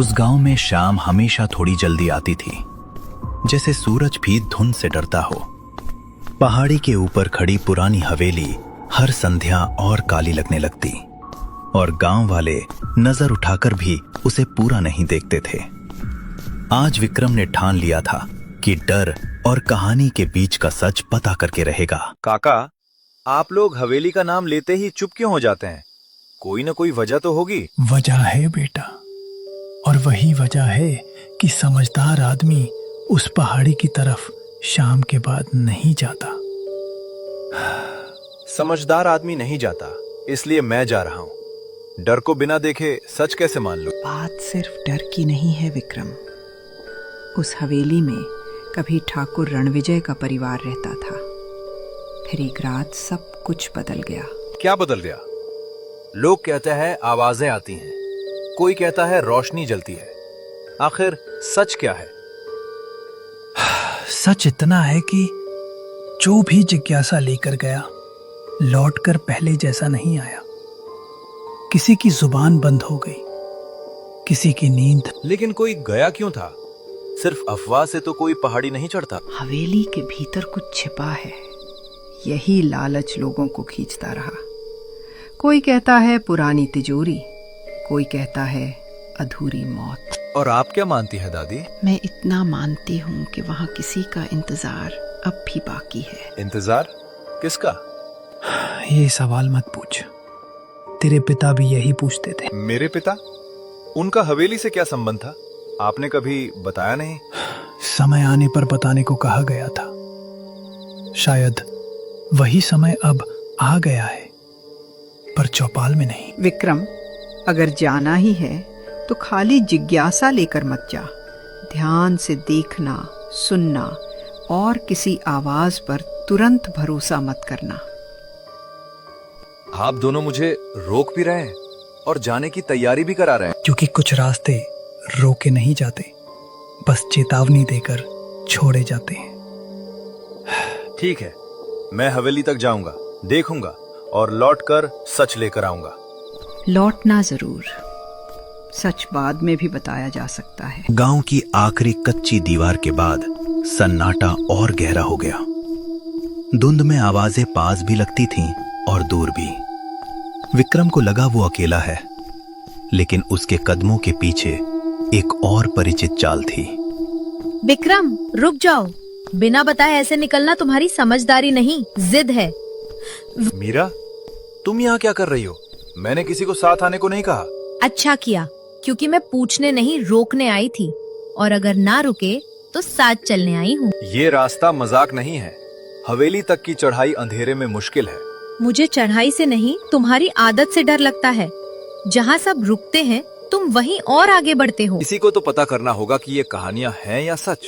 उस गांव में शाम हमेशा थोड़ी जल्दी आती थी, जैसे सूरज भी धुंध से डरता हो। पहाड़ी के ऊपर खड़ी पुरानी हवेली हर संध्या और काली लगने लगती और गांव वाले नजर उठाकर भी उसे पूरा नहीं देखते थे। आज विक्रम ने ठान लिया था कि डर और कहानी के बीच का सच पता करके रहेगा। काका, आप लोग हवेली का नाम लेते ही चुप क्यों हो जाते हैं? कोई न कोई वजह तो होगी। वजह है बेटा, और वही वजह है कि समझदार आदमी उस पहाड़ी की तरफ शाम के बाद नहीं जाता। समझदार आदमी नहीं जाता, इसलिए मैं जा रहा हूँ। डर को बिना देखे सच कैसे मान लूं? बात सिर्फ डर की नहीं है विक्रम। उस हवेली में कभी ठाकुर रणविजय का परिवार रहता था। फिर एक रात सब कुछ बदल गया। क्या बदल गया? लोग कहते हैं आवाजें आती हैं, कोई कहता है रोशनी जलती है। आखिर सच क्या है? सच इतना है कि जो भी जिज्ञासा लेकर गया लौटकर पहले जैसा नहीं आया। किसी की जुबान बंद हो गई, किसी की नींद। लेकिन कोई गया क्यों था? सिर्फ अफवाह से तो कोई पहाड़ी नहीं चढ़ता। हवेली के भीतर कुछ छिपा है, यही लालच लोगों को खींचता रहा। कोई कहता है पुरानी तिजोरी, कोई कहता है अधूरी मौत। और आप क्या मानती है दादी? मैं इतना मानती हूँ कि वहाँ किसी का इंतजार अब भी बाकी है। इंतजार किसका? ये सवाल मत पूछ, तेरे पिता भी यही पूछते थे। मेरे पिता? उनका हवेली से क्या संबंध था? आपने कभी बताया नहीं। समय आने पर बताने को कहा गया था। शायद वही समय अब आ गया है, पर चौपाल में नहीं। विक्रम, अगर जाना ही है तो खाली जिज्ञासा लेकर मत जा। ध्यान से देखना, सुनना और किसी आवाज पर तुरंत भरोसा मत करना। आप दोनों मुझे रोक भी रहे हैं और जाने की तैयारी भी करा रहे हैं। क्योंकि कुछ रास्ते रोके नहीं जाते, बस चेतावनी देकर छोड़े जाते हैं। ठीक है, मैं हवेली तक जाऊंगा, देखूंगा और लौटकर सच लेकर आऊंगा। लौटना जरूर, सच बाद में भी बताया जा सकता है। गांव की आखिरी कच्ची दीवार के बाद सन्नाटा और गहरा हो गया। धुंध में आवाजें पास भी लगती थीं और दूर भी। विक्रम को लगा वो अकेला है, लेकिन उसके कदमों के पीछे एक और परिचित चाल थी। विक्रम, रुक जाओ। बिना बताए ऐसे निकलना तुम्हारी समझदारी नहीं, जिद है। मीरा, तुम यहाँ क्या कर रही हो? मैंने किसी को साथ आने को नहीं कहा। अच्छा किया, क्योंकि मैं पूछने नहीं रोकने आई थी, और अगर ना रुके तो साथ चलने आई हूँ। ये रास्ता मजाक नहीं है। हवेली तक की चढ़ाई अंधेरे में मुश्किल है। मुझे चढ़ाई से नहीं, तुम्हारी आदत से डर लगता है। जहाँ सब रुकते हैं तुम वहीं और आगे बढ़ते हो। किसी को तो पता करना होगा कि ये कहानियाँ हैं या सच।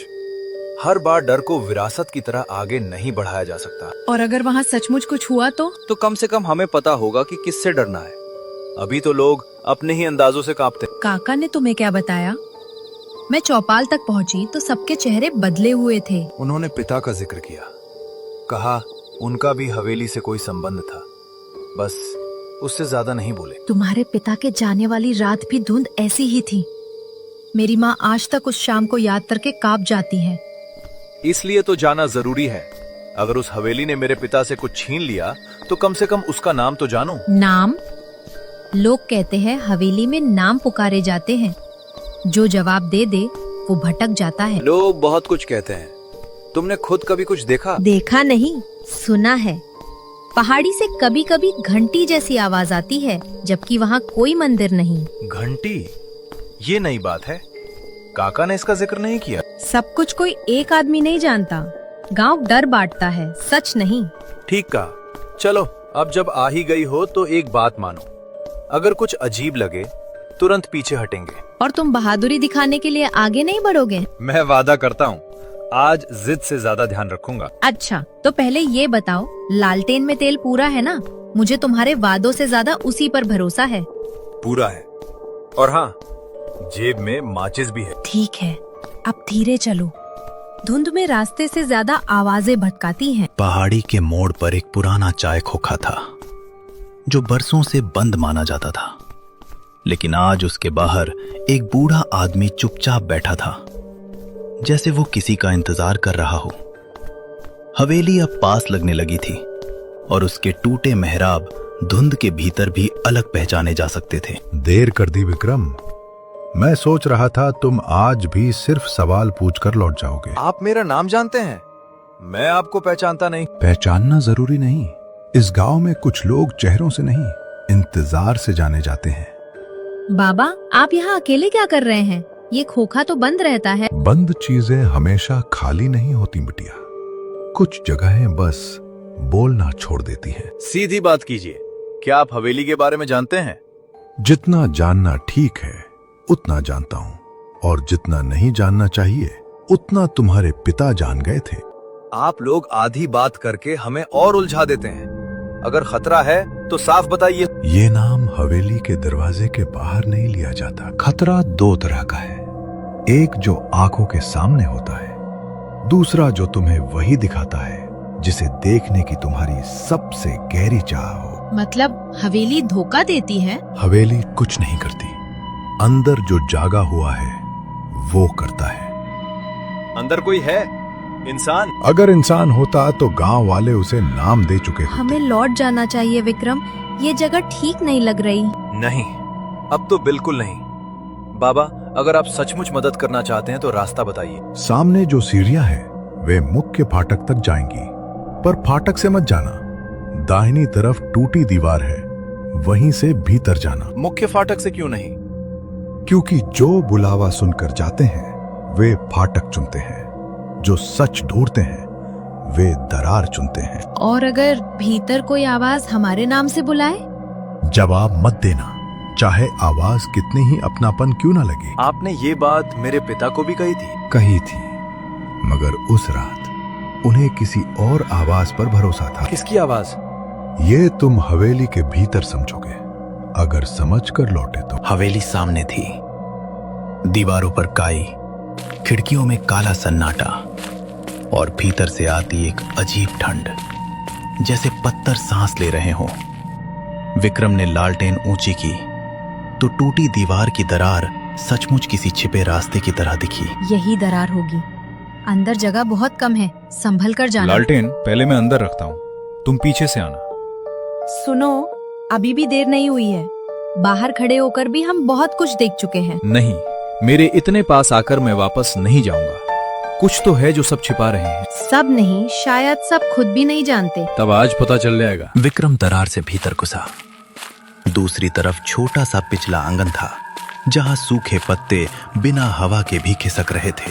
हर बार डर को विरासत की तरह आगे नहीं बढ़ाया जा सकता। और अगर वहाँ सचमुच कुछ हुआ तो कम से कम हमें पता होगा कि किससे डरना है। अभी तो लोग अपने ही अंदाजों से कांपते। काका ने तुम्हें क्या बताया? मैं चौपाल तक पहुँची तो सबके चेहरे बदले हुए थे। उन्होंने पिता का जिक्र किया, कहा उनका भी हवेली से कोई संबंध था, बस उससे ज्यादा नहीं बोले। तुम्हारे पिता के जाने वाली रात भी धुंध ऐसी ही थी। मेरी माँ आज तक उस शाम को याद करके कांप जाती है। इसलिए तो जाना जरूरी है। अगर उस हवेली ने मेरे पिता से कुछ छीन लिया तो कम से कम उसका नाम तो जानूं। नाम? लोग कहते हैं हवेली में नाम पुकारे जाते हैं, जो जवाब दे दे वो भटक जाता है। लोग बहुत कुछ कहते हैं, तुमने खुद कभी कुछ देखा? देखा नहीं, सुना है। पहाड़ी से कभी कभी घंटी जैसी आवाज आती है, जबकि वहाँ कोई मंदिर नहीं। घंटी? ये नई बात है, काका ने इसका जिक्र नहीं किया। सब कुछ कोई एक आदमी नहीं जानता, गांव डर बांटता है, सच नहीं। ठीक कहा। चलो, अब जब आ ही गई हो तो एक बात मानो, अगर कुछ अजीब लगे तुरंत पीछे हटेंगे। और तुम बहादुरी दिखाने के लिए आगे नहीं बढ़ोगे? मैं वादा करता हूँ, आज जिद से ज्यादा ध्यान रखूंगा। अच्छा, तो पहले ये बताओ, लालटेन में तेल पूरा है ना? मुझे तुम्हारे वादों से ज्यादा उसी पर भरोसा है। पूरा है, और हाँ, जेब में माचिस भी है। ठीक है, अब धीरे चलो। धुंध में रास्ते से ज्यादा आवाजें भटकाती हैं। पहाड़ी के मोड़ पर एक पुराना चाय खोखा था, जो बरसों से बंद माना जाता था। लेकिन आज उसके बाहर एक बूढ़ा आदमी चुपचाप बैठा था, जैसे वो किसी का इंतजार कर रहा हो। हवेली अब पास लगने लगी थी और उसके टूटे मेहराब धुंध के भीतर भी अलग पहचाने जा सकते थे। देर कर दी विक्रम। मैं सोच रहा था तुम आज भी सिर्फ सवाल पूछकर लौट जाओगे। आप मेरा नाम जानते हैं, मैं आपको पहचानता नहीं। पहचानना जरूरी नहीं। इस गांव में कुछ लोग चेहरों से नहीं, इंतजार से जाने जाते हैं। बाबा, आप यहाँ अकेले क्या कर रहे हैं? ये खोखा तो बंद रहता है। बंद चीजें हमेशा खाली नहीं होती बिटिया। कुछ जगहें बस बोलना छोड़ देती हैं। सीधी बात कीजिए, क्या आप हवेली के बारे में जानते हैं? जितना जानना ठीक है उतना जानता हूँ, और जितना नहीं जानना चाहिए उतना तुम्हारे पिता जान गए थे। आप लोग आधी बात करके हमें और उलझा देते हैं। अगर खतरा है तो साफ बताइए। ये नाम हवेली के दरवाजे के बाहर नहीं लिया जाता। खतरा दो तरह का है, एक जो आंखों के सामने होता है, दूसरा जो तुम्हें वही दिखाता है जिसे देखने की तुम्हारी सबसे गहरी चाह हो। मतलब हवेली धोखा देती है? हवेली कुछ नहीं करती, अंदर जो जागा हुआ है वो करता है। अंदर कोई है? इंसान? अगर इंसान होता तो गांव वाले उसे नाम दे चुके होते। हमें लौट जाना चाहिए विक्रम, ये जगह ठीक नहीं लग रही। नहीं, अब तो बिल्कुल नहीं। बाबा, अगर आप सचमुच मदद करना चाहते हैं तो रास्ता बताइए। सामने जो सीढ़ियां हैं वे मुख्य फाटक तक जाएंगी, पर फाटक से मत जाना। दाहिनी तरफ टूटी दीवार है, वहीं से भीतर जाना। मुख्य फाटक से क्यों नहीं? क्योंकि जो बुलावा सुनकर जाते हैं वे फाटक चुनते हैं, जो सच ढूंढते हैं वे दरार चुनते हैं। और अगर भीतर कोई आवाज हमारे नाम से बुलाए? जवाब मत देना, चाहे आवाज कितनी ही अपनापन क्यों ना लगे। आपने ये बात मेरे पिता को भी कही थी? कही थी, मगर उस रात उन्हें किसी और आवाज पर भरोसा था। किसकी आवाज? ये तुम हवेली के भीतर समझोगे, अगर समझ कर लौटे तो। हवेली सामने थी, दीवारों पर काई, खिड़कियों में काला सन्नाटा और भीतर से आती एक अजीब ठंड, जैसे पत्थर सांस ले रहे हों। विक्रम ने लालटेन ऊंची की तो टूटी दीवार की दरार सचमुच किसी छिपे रास्ते की तरह दिखी। यही दरार होगी। अंदर जगह बहुत कम है, संभल कर जाना। लालटेन पहले मैं अंदर रखता हूँ, तुम पीछे से आना। सुनो, अभी भी देर नहीं हुई है। बाहर खड़े होकर भी हम बहुत कुछ देख चुके हैं। नहीं, मेरे इतने पास आकर मैं वापस नहीं जाऊंगा। कुछ तो है जो सब छिपा रहे हैं। सब नहीं, शायद सब खुद भी नहीं जानते। तब आज पता चल जाएगा। विक्रम दरार से भीतर घुसा। दूसरी तरफ छोटा सा पिछला आंगन था, जहां सूखे पत्ते बिना हवा के भी खिसक रहे थे।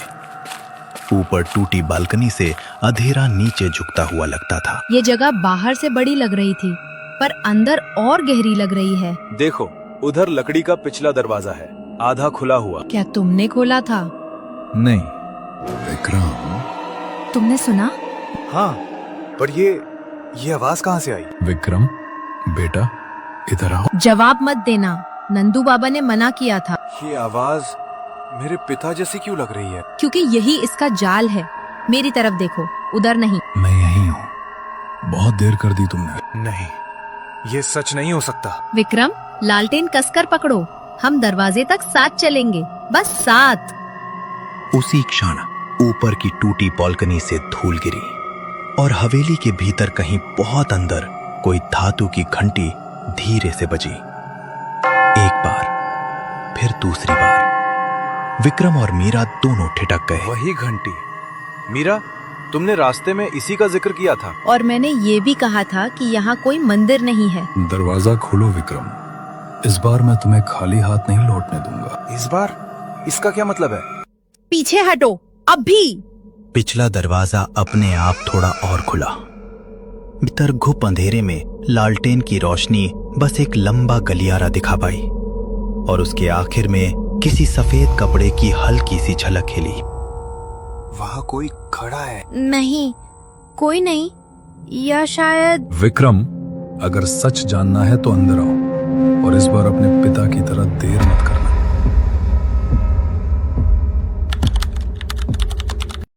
ऊपर टूटी बालकनी से अंधेरा नीचे झुकता हुआ लगता था। ये जगह बाहर से बड़ी लग रही थी, पर अंदर और गहरी लग रही है। देखो, उधर लकड़ी का पिछला दरवाजा है, आधा खुला हुआ। क्या तुमने खोला था? नहीं। विक्रम, तुमने सुना? हाँ, पर ये आवाज कहाँ से आई? विक्रम बेटा इधर आओ। जवाब मत देना, नंदू बाबा ने मना किया था। ये आवाज मेरे पिता जैसी क्यों लग रही है? क्योंकि यही इसका जाल है। मेरी तरफ देखो, उधर नहीं। मैं यही हूँ। बहुत देर कर दी तुमने। नहीं, ये सच नहीं हो सकता। विक्रम, लालटेन कसकर पकड़ो, हम दरवाजे तक साथ चलेंगे, बस साथ। उसी क्षण ऊपर की टूटी बालकनी से धूल गिरी और हवेली के भीतर कहीं बहुत अंदर कोई धातु की घंटी धीरे से बजी। एक बार, फिर दूसरी बार। विक्रम और मीरा दोनों ठिठक गए। वही घंटी। मीरा, तुमने रास्ते में इसी का जिक्र किया था। और मैंने ये भी कहा था कि यहाँ कोई मंदिर नहीं है। दरवाजा खोलो विक्रम, इस बार मैं तुम्हें खाली हाथ नहीं लौटने दूंगा। इस बार? इसका क्या मतलब है? पीछे हटो, अभी। पिछला दरवाजा अपने आप थोड़ा और खुला। भीतर घुप अंधेरे में लालटेन की रोशनी बस एक लंबा गलियारा दिखा पाई और उसके आखिर में किसी सफेद कपड़े की हल्की सी झलक खिली। वहाँ कोई खड़ा है। नहीं, कोई नहीं, या शायद। विक्रम, अगर सच जानना है तो अंदर आओ, और इस बार अपने पिता की तरह देर मत